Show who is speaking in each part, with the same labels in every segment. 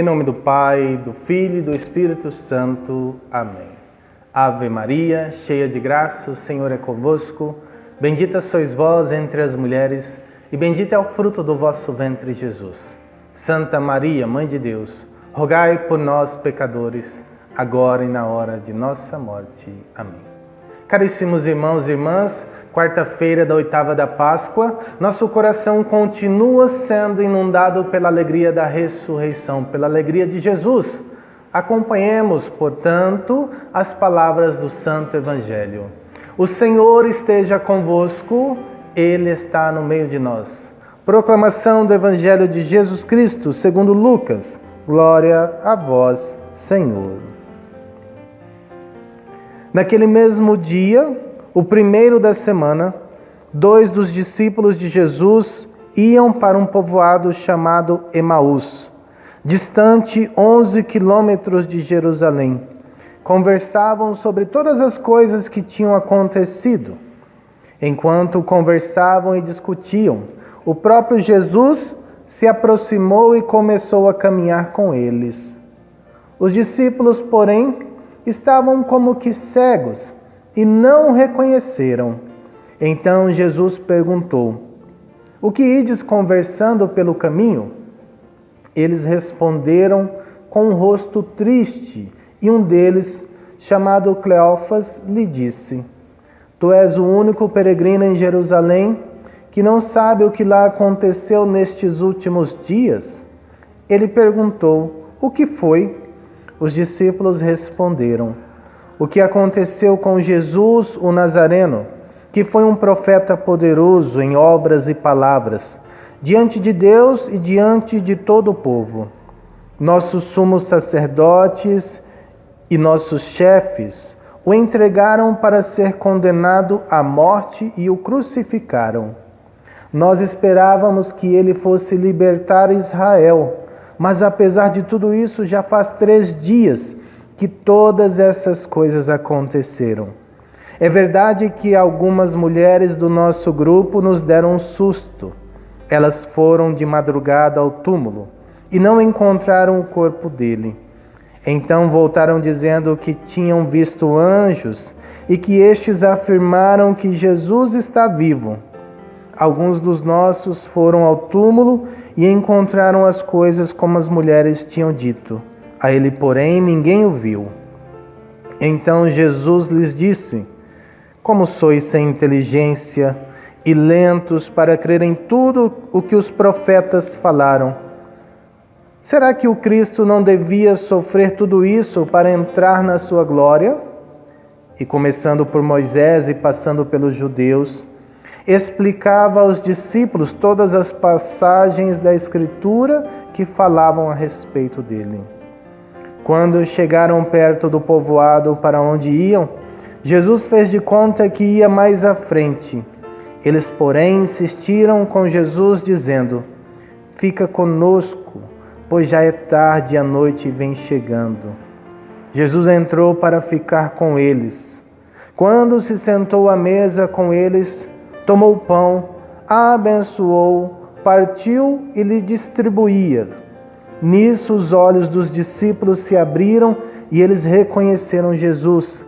Speaker 1: Em nome do Pai, do Filho e do Espírito Santo. Amém. Ave Maria, cheia de graça, o Senhor é convosco. Bendita sois vós entre as mulheres, e bendito é o fruto do vosso ventre, Jesus. Santa Maria, Mãe de Deus, rogai por nós, pecadores, agora e na hora de nossa morte. Amém. Caríssimos irmãos e irmãs, quarta-feira da oitava da Páscoa, nosso coração continua sendo inundado pela alegria da ressurreição, pela alegria de Jesus. Acompanhemos, portanto, as palavras do Santo Evangelho. O Senhor esteja convosco, Ele está no meio de nós. Proclamação do Evangelho de Jesus Cristo, segundo Lucas. Glória a vós, Senhor. Naquele mesmo dia, o primeiro da semana, 2 dos discípulos de Jesus iam para um povoado chamado Emaús, distante 11 quilômetros de Jerusalém. Conversavam sobre todas as coisas que tinham acontecido. Enquanto conversavam e discutiam, o próprio Jesus se aproximou e começou a caminhar com eles. Os discípulos, porém, estavam como que cegos e não o reconheceram. Então Jesus perguntou: "O que ides conversando pelo caminho?" Eles responderam com um rosto triste, e um deles, chamado Cleófas, lhe disse: "Tu és o único peregrino em Jerusalém que não sabe o que lá aconteceu nestes últimos dias?" Ele perguntou: "O que foi?" Os discípulos responderam: "O que aconteceu com Jesus, o Nazareno, que foi um profeta poderoso em obras e palavras, diante de Deus e diante de todo o povo. Nossos sumos sacerdotes e nossos chefes o entregaram para ser condenado à morte e o crucificaram. Nós esperávamos que ele fosse libertar Israel, mas apesar de tudo isso, já faz 3 dias que todas essas coisas aconteceram. É verdade que algumas mulheres do nosso grupo nos deram um susto. Elas foram de madrugada ao túmulo e não encontraram o corpo dele. Então voltaram dizendo que tinham visto anjos e que estes afirmaram que Jesus está vivo. Alguns dos nossos foram ao túmulo e encontraram as coisas como as mulheres tinham dito. A ele, porém, ninguém o viu." Então Jesus lhes disse: "Como sois sem inteligência e lentos para crer em tudo o que os profetas falaram? Será que o Cristo não devia sofrer tudo isso para entrar na sua glória?" E começando por Moisés e passando pelos judeus, explicava aos discípulos todas as passagens da Escritura que falavam a respeito dele. Quando chegaram perto do povoado para onde iam, Jesus fez de conta que ia mais à frente. Eles, porém, insistiram com Jesus, dizendo: "Fica conosco, pois já é tarde e a noite vem chegando." Jesus entrou para ficar com eles. Quando se sentou à mesa com eles, tomou o pão, abençoou, partiu e lhe distribuía. Nisso os olhos dos discípulos se abriram e eles reconheceram Jesus.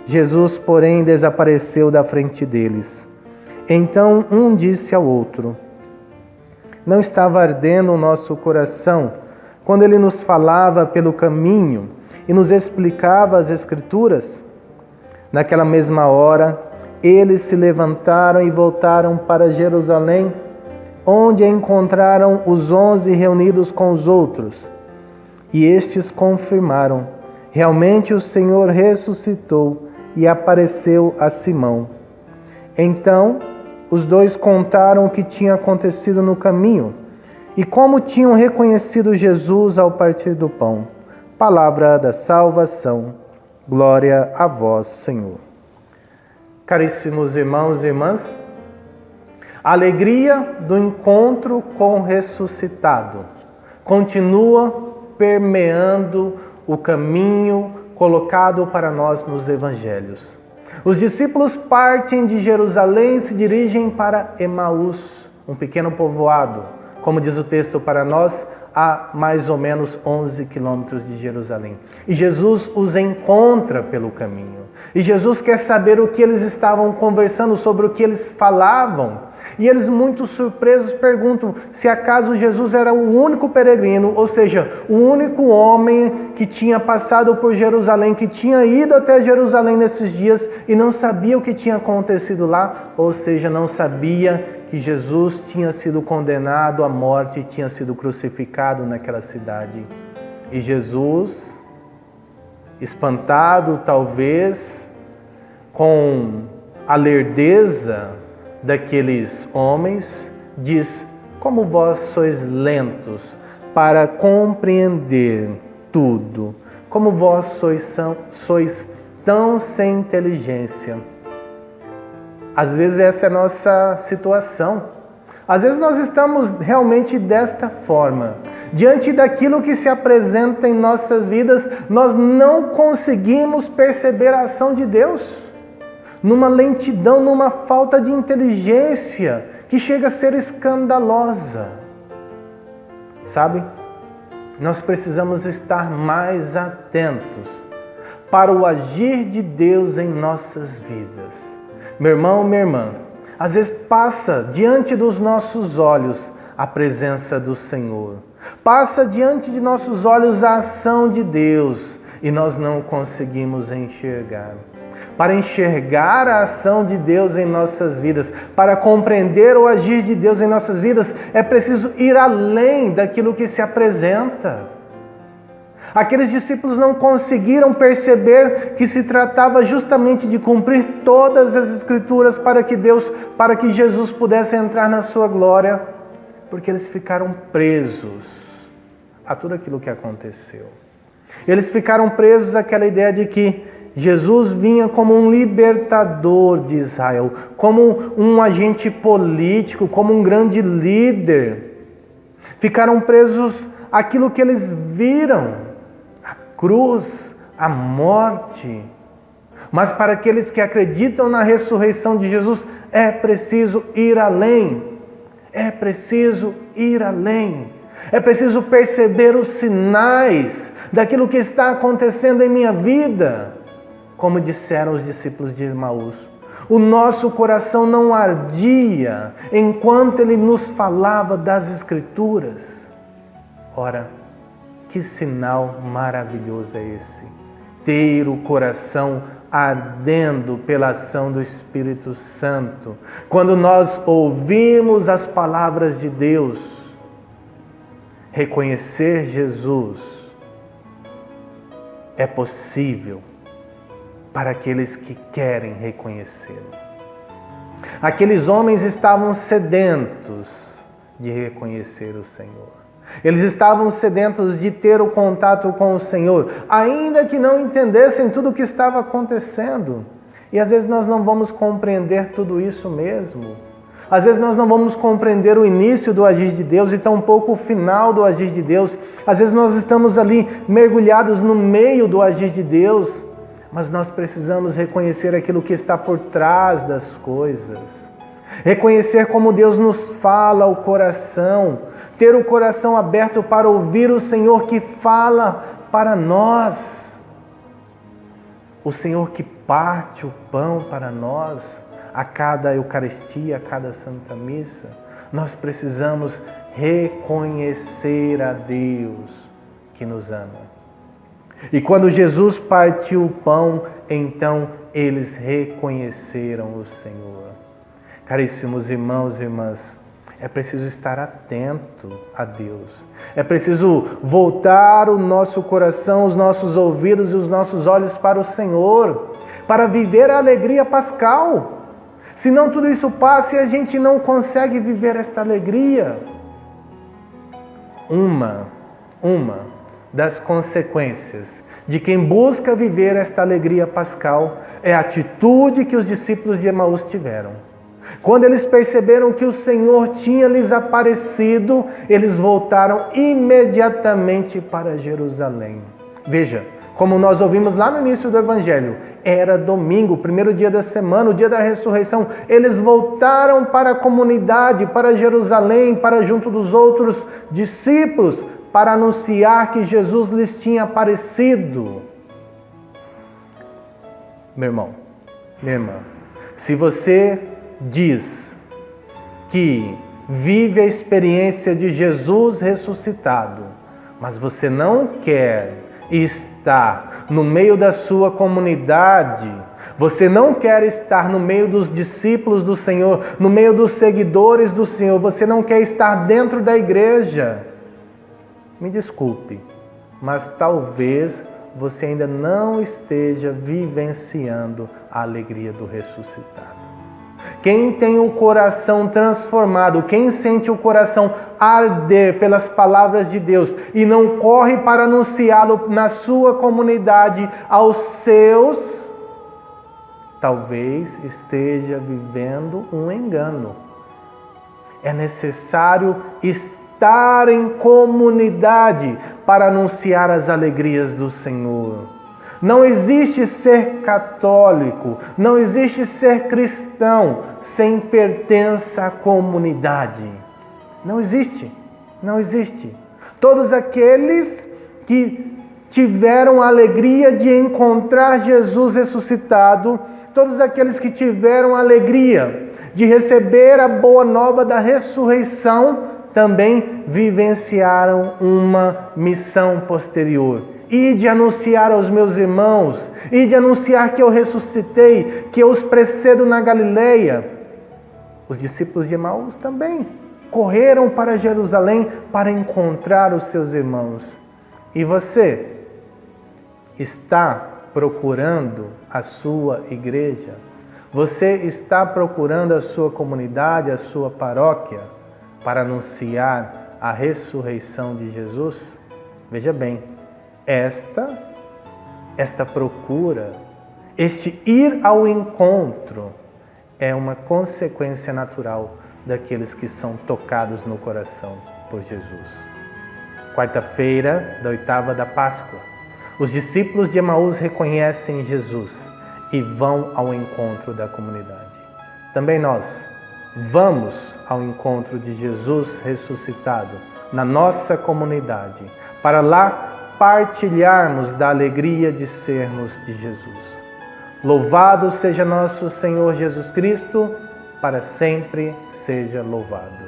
Speaker 1: Jesus, porém, desapareceu da frente deles. Então um disse ao outro: "Não estava ardendo o nosso coração quando ele nos falava pelo caminho e nos explicava as Escrituras?" Naquela mesma hora, eles se levantaram e voltaram para Jerusalém, onde encontraram os 11 reunidos com os outros. E estes confirmaram: realmente o Senhor ressuscitou e apareceu a Simão. Então, os 2 contaram o que tinha acontecido no caminho e como tinham reconhecido Jesus ao partir do pão. Palavra da salvação. Glória a vós, Senhor. Caríssimos irmãos e irmãs, a alegria do encontro com o ressuscitado continua permeando o caminho colocado para nós nos evangelhos. Os discípulos partem de Jerusalém e se dirigem para Emaús, um pequeno povoado, como diz o texto para nós, a mais ou menos 11 quilômetros de Jerusalém. E Jesus os encontra pelo caminho. E Jesus quer saber o que eles estavam conversando, sobre o que eles falavam. E eles, muito surpresos, perguntam se acaso Jesus era o único peregrino, ou seja, o único homem que tinha passado por Jerusalém, que tinha ido até Jerusalém nesses dias e não sabia o que tinha acontecido lá, ou seja, não sabia que Jesus tinha sido condenado à morte e tinha sido crucificado naquela cidade. E Jesus, espantado talvez com a lerdeza daqueles homens, diz: como vós sois lentos para compreender tudo, como vós sois tão sem inteligência. Às vezes essa é a nossa situação. Às vezes nós estamos realmente desta forma. Diante daquilo que se apresenta em nossas vidas, nós não conseguimos perceber a ação de Deus. Numa lentidão, numa falta de inteligência que chega a ser escandalosa. Sabe? Nós precisamos estar mais atentos para o agir de Deus em nossas vidas. Meu irmão, minha irmã, às vezes passa diante dos nossos olhos a presença do Senhor. Passa diante de nossos olhos a ação de Deus e nós não conseguimos enxergar. Para enxergar a ação de Deus em nossas vidas, para compreender o agir de Deus em nossas vidas, é preciso ir além daquilo que se apresenta. Aqueles discípulos não conseguiram perceber que se tratava justamente de cumprir todas as Escrituras para que Jesus pudesse entrar na sua glória, porque eles ficaram presos a tudo aquilo que aconteceu. Eles ficaram presos àquela ideia de que Jesus vinha como um libertador de Israel, como um agente político, como um grande líder. Ficaram presos àquilo que eles viram, a cruz, a morte. Mas para aqueles que acreditam na ressurreição de Jesus, é preciso ir além. É preciso ir além. É preciso perceber os sinais daquilo que está acontecendo em minha vida. Como disseram os discípulos de Emaús, o nosso coração não ardia enquanto ele nos falava das Escrituras. Ora, que sinal maravilhoso é esse? Ter o coração ardendo pela ação do Espírito Santo. Quando nós ouvimos as palavras de Deus, reconhecer Jesus é possível para aqueles que querem reconhecê-lo. Aqueles homens estavam sedentos de reconhecer o Senhor. Eles estavam sedentos de ter o contato com o Senhor, ainda que não entendessem tudo o que estava acontecendo. E às vezes nós não vamos compreender tudo isso mesmo. Às vezes nós não vamos compreender o início do agir de Deus e tampouco o final do agir de Deus. Às vezes nós estamos ali mergulhados no meio do agir de Deus, mas nós precisamos reconhecer aquilo que está por trás das coisas. Reconhecer como Deus nos fala ao coração. Ter o coração aberto para ouvir o Senhor que fala para nós. O Senhor que parte o pão para nós a cada Eucaristia, a cada Santa Missa. Nós precisamos reconhecer a Deus que nos ama. E quando Jesus partiu o pão, então eles reconheceram o Senhor. Caríssimos irmãos e irmãs, é preciso estar atento a Deus. É preciso voltar o nosso coração, os nossos ouvidos e os nossos olhos para o Senhor, para viver a alegria pascal. Senão tudo isso passa e a gente não consegue viver esta alegria. Uma das consequências de quem busca viver esta alegria pascal é a atitude que os discípulos de Emaús tiveram. Quando eles perceberam que o Senhor tinha lhes aparecido, eles voltaram imediatamente para Jerusalém. Veja, como nós ouvimos lá no início do Evangelho, era domingo, o primeiro dia da semana, o dia da ressurreição. Eles voltaram para a comunidade, para Jerusalém, para junto dos outros discípulos, para anunciar que Jesus lhes tinha aparecido. Meu irmão, minha irmã, se você diz que vive a experiência de Jesus ressuscitado, mas você não quer estar no meio da sua comunidade, você não quer estar no meio dos discípulos do Senhor, no meio dos seguidores do Senhor, você não quer estar dentro da igreja, me desculpe, mas talvez você ainda não esteja vivenciando a alegria do ressuscitado. Quem tem o coração transformado, quem sente o coração arder pelas palavras de Deus e não corre para anunciá-lo na sua comunidade aos seus, talvez esteja vivendo um engano. É necessário estar em comunidade para anunciar as alegrias do Senhor. Não existe ser católico, não existe ser cristão sem pertença à comunidade. Não existe, não existe. Todos aqueles que tiveram a alegria de encontrar Jesus ressuscitado, todos aqueles que tiveram a alegria de receber a boa nova da ressurreição, também vivenciaram uma missão posterior. E de anunciar aos meus irmãos, e de anunciar que eu ressuscitei, que eu os precedo na Galileia. Os discípulos de Emaús também correram para Jerusalém para encontrar os seus irmãos. E você está procurando a sua igreja? Você está procurando a sua comunidade, a sua paróquia, para anunciar a ressurreição de Jesus? Veja bem, esta procura, este ir ao encontro, é uma consequência natural daqueles que são tocados no coração por Jesus. Quarta-feira da oitava da Páscoa, os discípulos de Emaús reconhecem Jesus e vão ao encontro da comunidade. Também nós vamos ao encontro de Jesus ressuscitado na nossa comunidade, para lá partilharmos da alegria de sermos de Jesus. Louvado seja nosso Senhor Jesus Cristo, para sempre seja louvado.